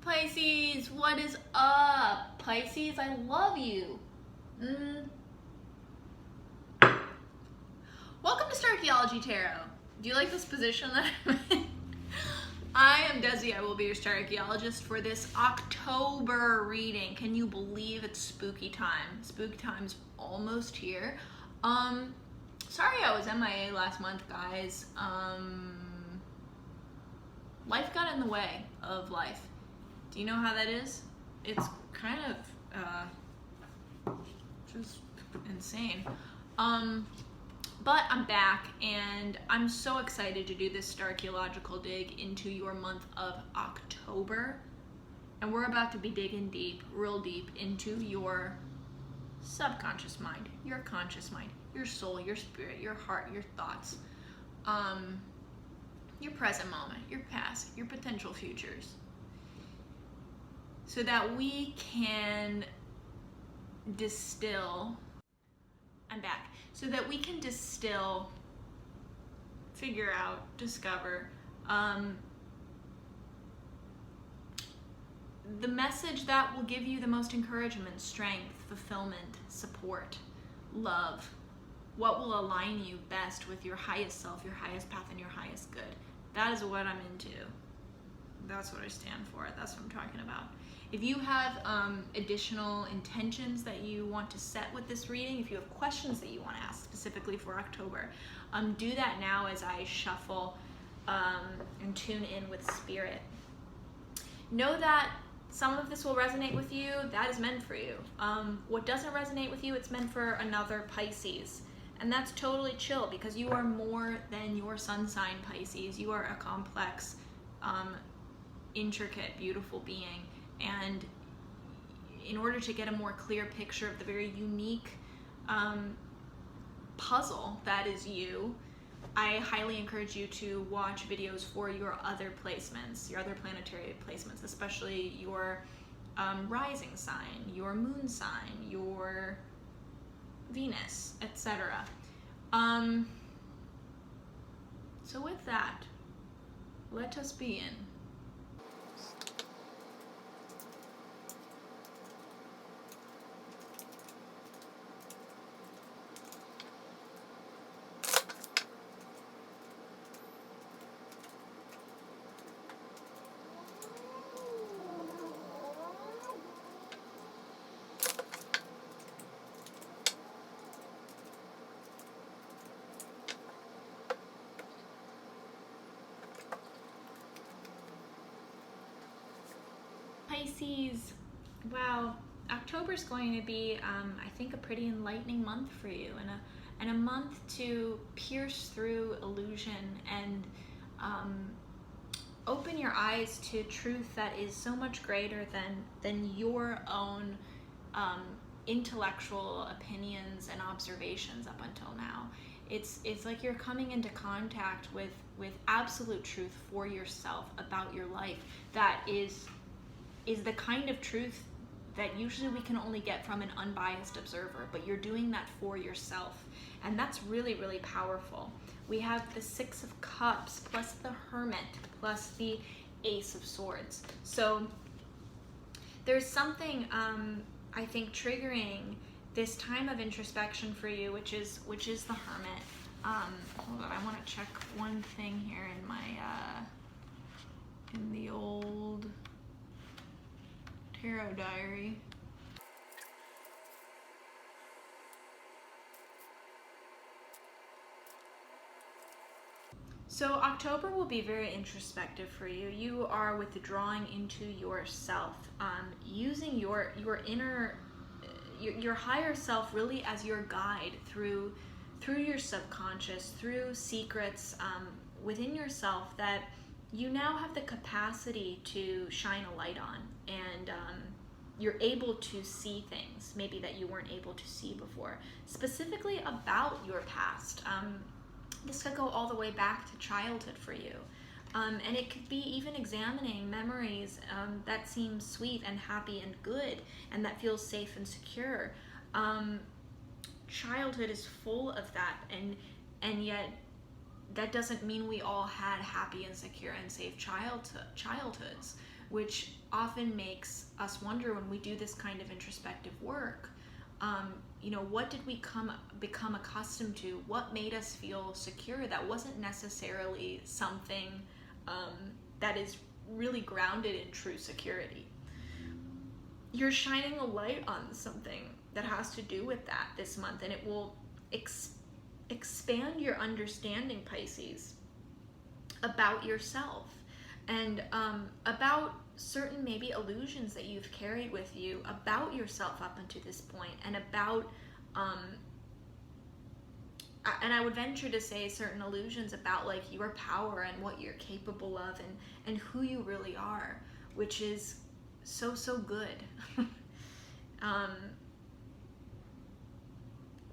Pisces, what is up? Pisces, I love you. Welcome to Starchaeology Tarot. Do you like this position that I'm in? I am Desi. I will be your star archaeologist for this October reading. Can you believe it's spooky time? Spooky time's almost here. Sorry I was MIA last month, guys. Life got in the way of life. Do you know how that is? It's kind of just insane. But I'm back and I'm so excited to do this Starchaeological dig into your month of October. And we're about to be digging deep, real deep, into your subconscious mind, your conscious mind, your soul, your spirit, your heart, your thoughts, your present moment, your past, your potential futures. So that we can distill, I'm back, so that we can distill, figure out, discover the message that will give you the most encouragement, strength, fulfillment, support, love, what will align you best with your highest self, your highest path, and your highest good. That is what I'm into. That's what I stand for. That's what I'm talking about. If you have additional intentions that you want to set with this reading, if you have questions that you want to ask specifically for October, do that now as I shuffle and tune in with spirit. Know that some of this will resonate with you. That is meant for you. What doesn't resonate with you, it's meant for another Pisces. And that's totally chill because you are more than your sun sign, Pisces. You are a complex, intricate, beautiful being. And in order to get a more clear picture of the very unique puzzle that is you, I highly encourage you to watch videos for your other placements, your other planetary placements, especially your rising sign, your moon sign, your Venus, etc. So with that, let us begin. Pisces, wow, October's going to be, I think, a pretty enlightening month for you, and a month to pierce through illusion and open your eyes to truth that is so much greater than your own intellectual opinions and observations up until now. It's like you're coming into contact with absolute truth for yourself about your life that is the kind of truth that usually we can only get from an unbiased observer, but you're doing that for yourself. And that's really, really powerful. We have the Six of Cups, plus the Hermit, plus the Ace of Swords. So there's something, I think, triggering this time of introspection for you, which is the Hermit. Hold on, I want to check one thing here in my, in the old tarot diary. So October will be very introspective for you. You are withdrawing into yourself, using your inner, your higher self really as your guide through your subconscious, through secrets within yourself that you now have the capacity to shine a light on, and you're able to see things maybe that you weren't able to see before, specifically about your past. This could go all the way back to childhood for you, and it could be even examining memories that seem sweet and happy and good, and that feels safe and secure. Childhood is full of that, and yet that doesn't mean we all had happy and secure and safe childhoods. which often makes us wonder when we do this kind of introspective work, what did we become accustomed to? What made us feel secure that wasn't necessarily something that is really grounded in true security? You're shining a light on something that has to do with that this month, and it will expand your understanding, Pisces, about yourself and about certain maybe illusions that you've carried with you about yourself up until this point, and about and I would venture to say certain illusions about like your power and what you're capable of, and who you really are, which is so good.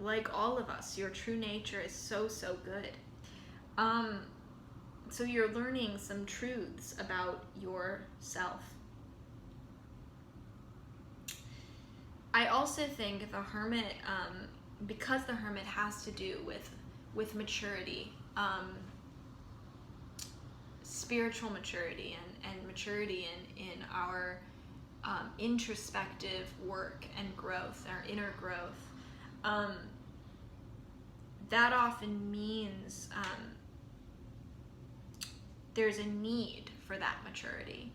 Like all of us, your true nature is so good. So you're learning some truths about yourself. I also think the Hermit, because the Hermit has to do with maturity, spiritual maturity, and maturity in our introspective work and growth, our inner growth, that often means there's a need for that maturity.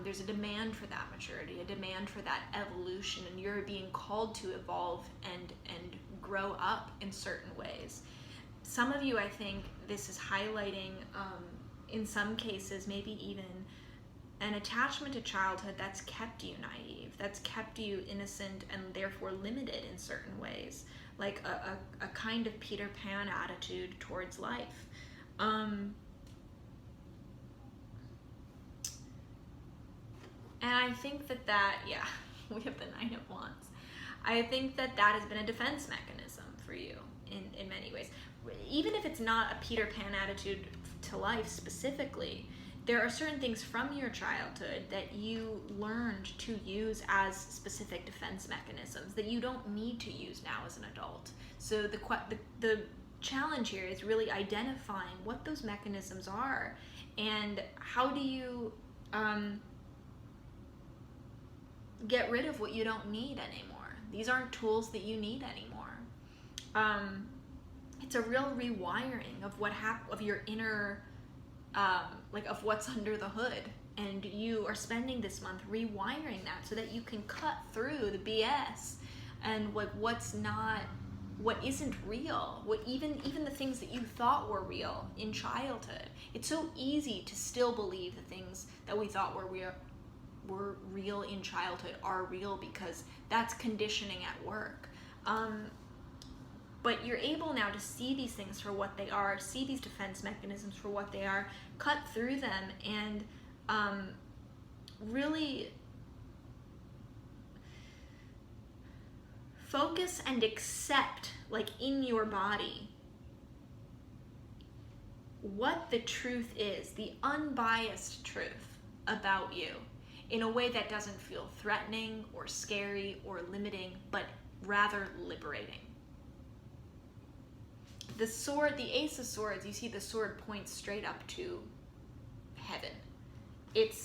There's a demand for that maturity, a demand for that evolution, and you're being called to evolve and grow up in certain ways. Some of you, I think, this is highlighting, in some cases, maybe even an attachment to childhood that's kept you naive, that's kept you innocent and therefore limited in certain ways, like a kind of Peter Pan attitude towards life. And I think that, yeah, we have the Nine of Wands. I think that has been a defense mechanism for you in many ways. Even if it's not a Peter Pan attitude to life specifically, there are certain things from your childhood that you learned to use as specific defense mechanisms that you don't need to use now as an adult. So the challenge here is really identifying what those mechanisms are, and how do you get rid of what you don't need anymore. These aren't tools that you need anymore. It's a real rewiring of of your inner, of what's under the hood, and you are spending this month rewiring that so that you can cut through the BS and what isn't real, even the things that you thought were real in childhood. It's so easy to still believe the things that we thought were real in childhood are real, because that's conditioning at work. But you're able now to see these things for what they are, see these defense mechanisms for what they are, cut through them, and really focus and accept, like in your body, what the truth is, the unbiased truth about you, in a way that doesn't feel threatening or scary or limiting, but rather liberating. The sword, the Ace of Swords, you see the sword points straight up to heaven. It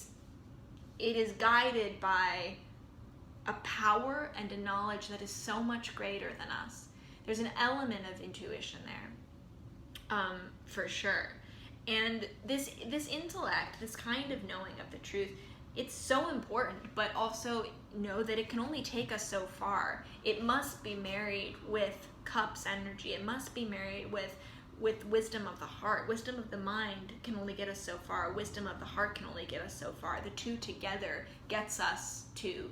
is guided by a power and a knowledge that is so much greater than us. There's an element of intuition there, for sure. And this intellect, this kind of knowing of the truth, it's so important, but also know that it can only take us so far. It must be married with Cups energy. It must be married with wisdom of the heart. Wisdom of the mind can only get us so far. Wisdom of the heart can only get us so far. The two together gets us to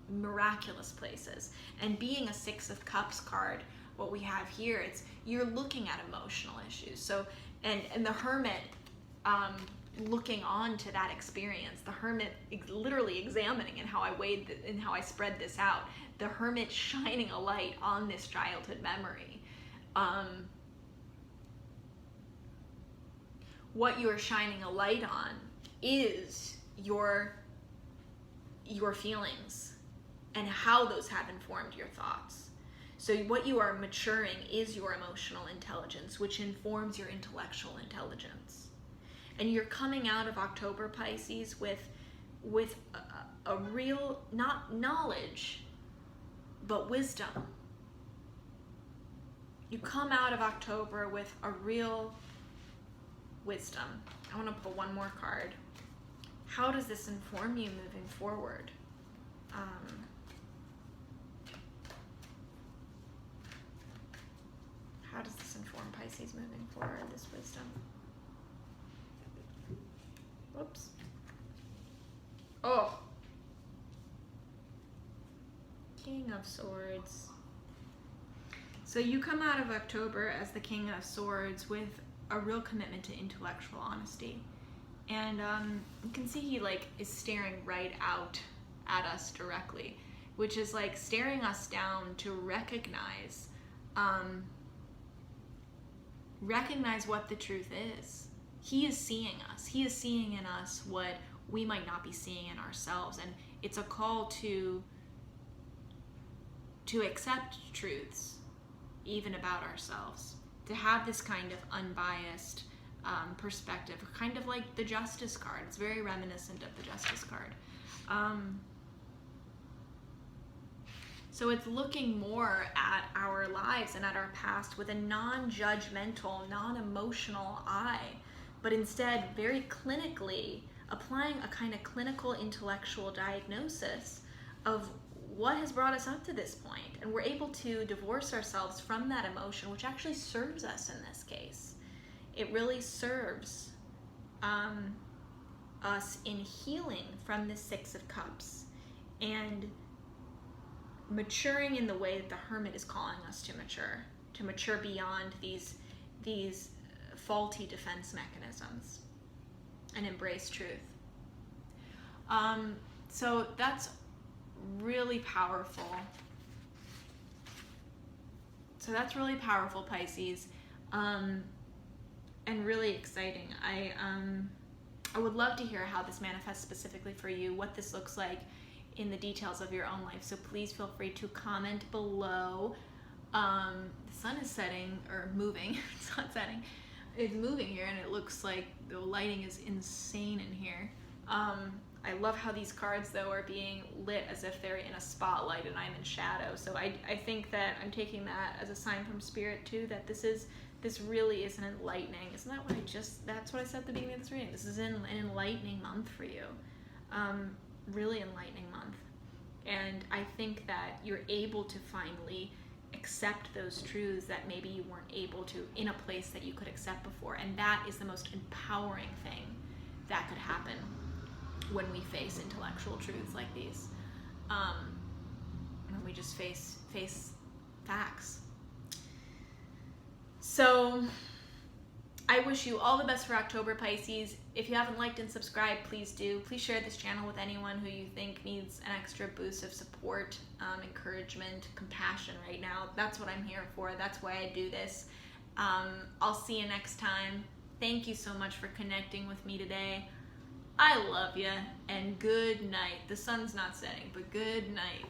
miraculous places. And being a Six of Cups card, what we have here, it's you're looking at emotional issues. So and the Hermit, looking on to that experience, the Hermit literally examining and how I spread this out, the Hermit shining a light on this childhood memory. What you're shining a light on is your feelings and how those have informed your thoughts. So what you are maturing is your emotional intelligence, which informs your intellectual intelligence. And you're coming out of October, Pisces, with with a real, not knowledge, but wisdom. You come out of October with a real wisdom. I want to pull one more card. How does this inform you moving forward? How does this inform Pisces moving forward, this wisdom? Whoops. Oh. King of Swords. So you come out of October as the King of Swords with a real commitment to intellectual honesty. And you can see he like is staring right out at us directly, which is like staring us down to recognize what the truth is. He is seeing us. He is seeing in us what we might not be seeing in ourselves. And it's a call to accept truths, even about ourselves, to have this kind of unbiased perspective, kind of like the Justice card. It's very reminiscent of the Justice card. So it's looking more at our lives and at our past with a non-judgmental, non-emotional eye, but instead very clinically applying a kind of clinical intellectual diagnosis of what has brought us up to this point. And we're able to divorce ourselves from that emotion, which actually serves us in this case. It really serves us in healing from the Six of Cups and maturing in the way that the Hermit is calling us to mature beyond these faulty defense mechanisms and embrace truth. So that's really powerful. So that's really powerful, Pisces, and really exciting. I would love to hear how this manifests specifically for you, what this looks like in the details of your own life. So please feel free to comment below. The sun is setting, or moving. It's not setting. It's moving here, and it looks like the lighting is insane in here. I love how these cards, though, are being lit as if they're in a spotlight and I'm in shadow. So I think that I'm taking that as a sign from Spirit, too, that this really is an enlightening. Isn't that what that's what I said at the beginning of this reading. This is an enlightening month for you. Really enlightening month. And I think that you're able to finally accept those truths that maybe you weren't able to in a place that you could accept before. And that is the most empowering thing that could happen when we face intellectual truths like these. When we just face facts. So I wish you all the best for October, Pisces. If you haven't liked and subscribed, please do. Please share this channel with anyone who you think needs an extra boost of support, encouragement, compassion right now. That's what I'm here for. That's why I do this. I'll see you next time. Thank you so much for connecting with me today. I love you, and good night. The sun's not setting, but good night.